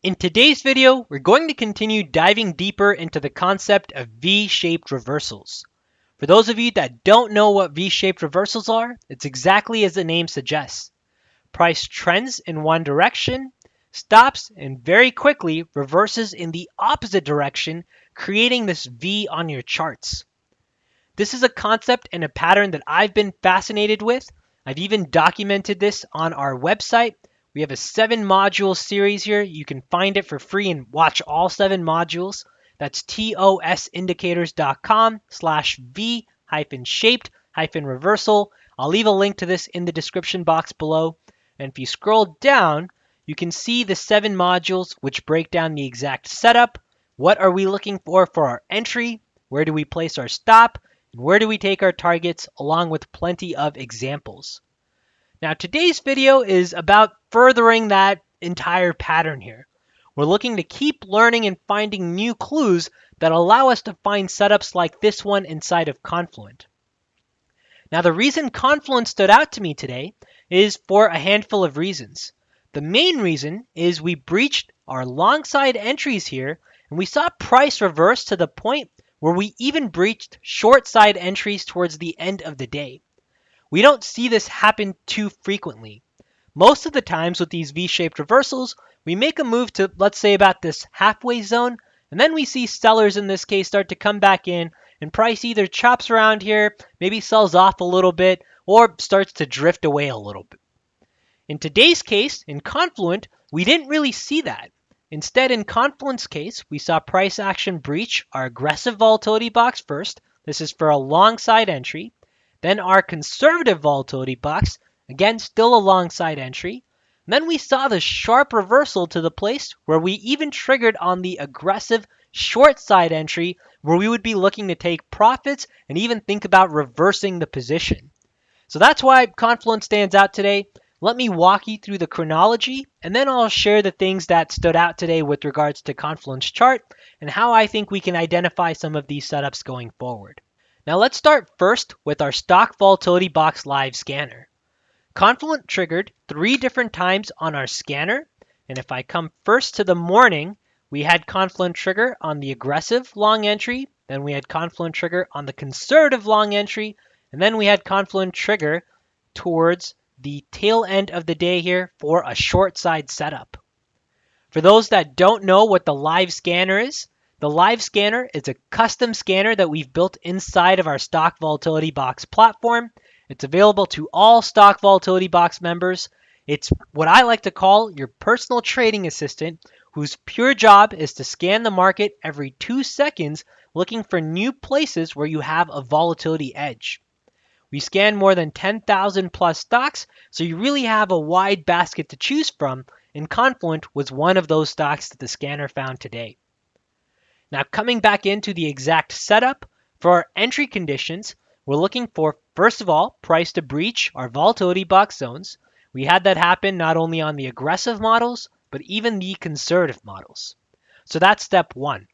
In today's video, we're going to continue diving deeper into the concept of V-shaped reversals. For those of you that don't know what V-shaped reversals are, it's exactly as the name suggests. Price trends in one direction, stops, and very quickly reverses in the opposite direction, creating this V on your charts. This is a concept and a pattern that I've been fascinated with. I've even documented this on our website. We have a 7-module series here. You can find it for free and watch all 7 modules. That's tosindicators.com/V-shaped-reversal. I'll leave a link to this in the description box below. And if you scroll down, you can see the 7 modules which break down the exact setup. What are we looking for our entry? Where do we place our stop? And where do we take our targets, along with plenty of examples. Now, today's video is about furthering that entire pattern here. We're looking to keep learning and finding new clues that allow us to find setups like this one inside of Confluent. Now, the reason Confluent stood out to me today is for a handful of reasons. The main reason is we breached our long side entries here, and we saw price reverse to the point where we even breached short side entries towards the end of the day. We don't see this happen too frequently. Most of the times with these V-shaped reversals, we make a move to, let's say, about this halfway zone, and then we see sellers in this case start to come back in, and price either chops around here, maybe sells off a little bit, or starts to drift away a little bit. In today's case, in Confluent, we didn't really see that. Instead, in Confluent's case, we saw price action breach our aggressive volatility box first. This is for a long side entry. Then our conservative volatility box, again, still a long side entry. And then we saw the sharp reversal to the place where we even triggered on the aggressive short side entry, where we would be looking to take profits and even think about reversing the position. So that's why Confluent stands out today. Let me walk you through the chronology, and then I'll share the things that stood out today with regards to Confluent's chart and how I think we can identify some of these setups going forward. Now let's start first with our stock volatility box live scanner. Confluent triggered 3 different times on our scanner, and if I come first to the morning, we had Confluent trigger on the aggressive long entry, then we had Confluent trigger on the conservative long entry, and then we had Confluent trigger towards the tail end of the day here for a short side setup. For those that don't know what the live scanner is, the live scanner is a custom scanner that we've built inside of our Stock Volatility Box platform. It's available to all Stock Volatility Box members. It's what I like to call your personal trading assistant, whose pure job is to scan the market every 2 seconds, looking for new places where you have a volatility edge. We scan more than 10,000 plus stocks, so you really have a wide basket to choose from, and Confluent was one of those stocks that the scanner found today. Now, coming back into the exact setup, for our entry conditions, we're looking for, first of all, price to breach our volatility box zones. We had that happen not only on the aggressive models, but even the conservative models. So that's step 1.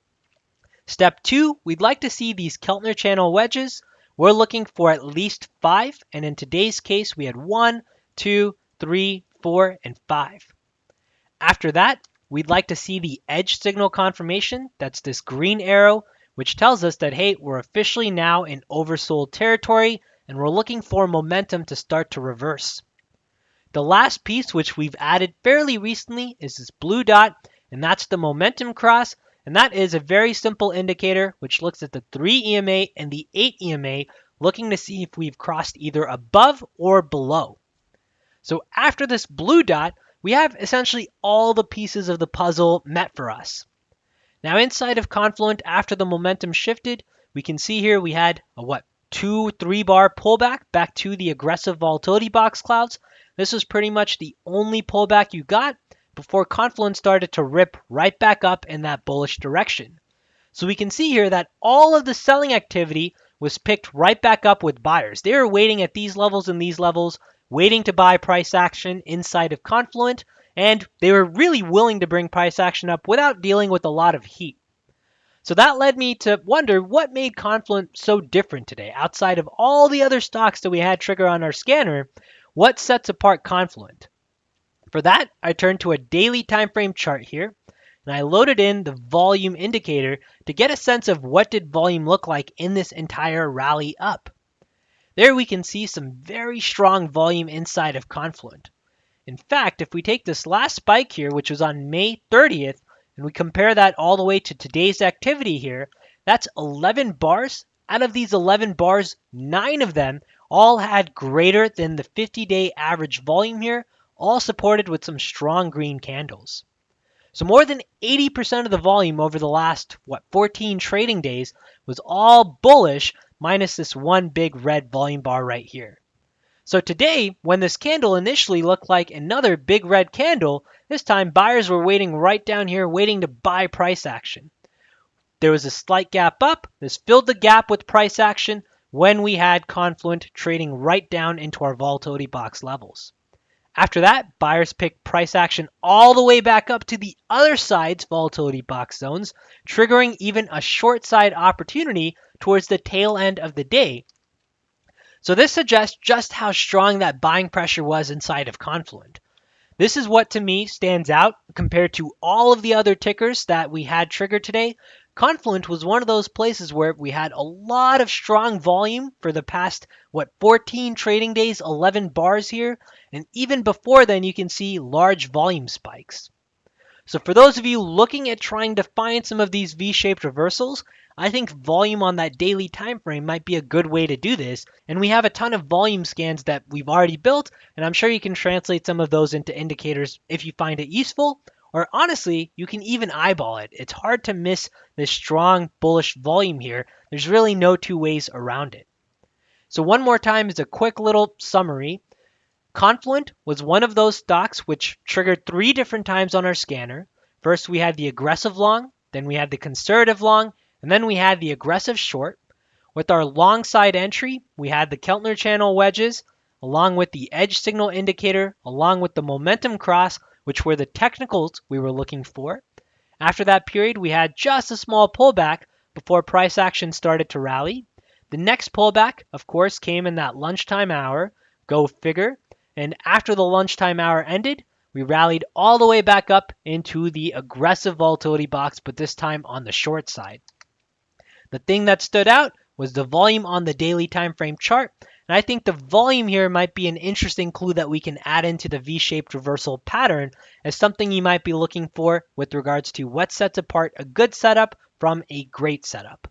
Step 2, we'd like to see these Keltner channel wedges. We're looking for at least 5, and in today's case, we had 1, 2, 3, 4, and 5. After that, we'd like to see the edge signal confirmation. That's this green arrow, which tells us that, hey, we're officially now in oversold territory, and we're looking for momentum to start to reverse. The last piece, which we've added fairly recently, is this blue dot, and that's the momentum cross. And that is a very simple indicator which looks at the 3 EMA and the 8 EMA, looking to see if we've crossed either above or below. So after this blue dot, we have essentially all the pieces of the puzzle met for us. Now inside of Confluent, after the momentum shifted, we can see here we had a 2-3 bar pullback back to the aggressive volatility box clouds. This was pretty much the only pullback you got before Confluent started to rip right back up in that bullish direction. So we can see here that all of the selling activity was picked right back up with buyers. They were waiting at these levels and these levels, waiting to buy price action inside of Confluent, and they were really willing to bring price action up without dealing with a lot of heat. So that led me to wonder what made Confluent so different today. Outside of all the other stocks that we had trigger on our scanner, what sets apart Confluent? For that, I turned to a daily time frame chart here. and I loaded in the volume indicator to get a sense of what did volume look like in this entire rally up. There we can see some very strong volume inside of Confluent. In fact, if we take this last spike here, which was on May 30th, and we compare that all the way to today's activity here, that's 11 bars. Out of these 11 bars, 9 of them all had greater than the 50-day average volume here, all supported with some strong green candles. So more than 80% of the volume over the last, 14 trading days was all bullish, minus this one big red volume bar right here. So today, when this candle initially looked like another big red candle, this time buyers were waiting right down here, waiting to buy price action. There was a slight gap up. This filled the gap with price action when we had Confluent trading right down into our volatility box levels. After that, buyers picked price action all the way back up to the other side's volatility box zones, triggering even a short side opportunity towards the tail end of the day. So this suggests just how strong that buying pressure was inside of Confluent. This is what to me stands out compared to all of the other tickers that we had triggered today. Confluent was one of those places where we had a lot of strong volume for the past, 14 trading days, 11 bars here. And even before then, you can see large volume spikes. So for those of you looking at trying to find some of these V-shaped reversals, I think volume on that daily time frame might be a good way to do this. And we have a ton of volume scans that we've already built, and I'm sure you can translate some of those into indicators if you find it useful. Or honestly, you can even eyeball it. It's hard to miss this strong bullish volume here. There's really no two ways around it. So one more time as a quick little summary. Confluent was one of those stocks which triggered 3 different times on our scanner. First, we had the aggressive long, then we had the conservative long, and then we had the aggressive short. With our long side entry, we had the Keltner channel wedges, along with the edge signal indicator, along with the momentum cross, which were the technicals we were looking for. After that period, we had just a small pullback before price action started to rally. The next pullback, of course, came in that lunchtime hour. Go figure. And after the lunchtime hour ended, we rallied all the way back up into the aggressive volatility box, but this time on the short side. The thing that stood out was the volume on the daily time frame chart. And I think the volume here might be an interesting clue that we can add into the V-shaped reversal pattern as something you might be looking for with regards to what sets apart a good setup from a great setup.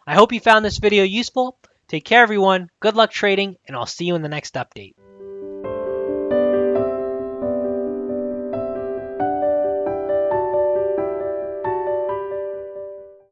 I hope you found this video useful. Take care, everyone. Good luck trading, and I'll see you in the next update.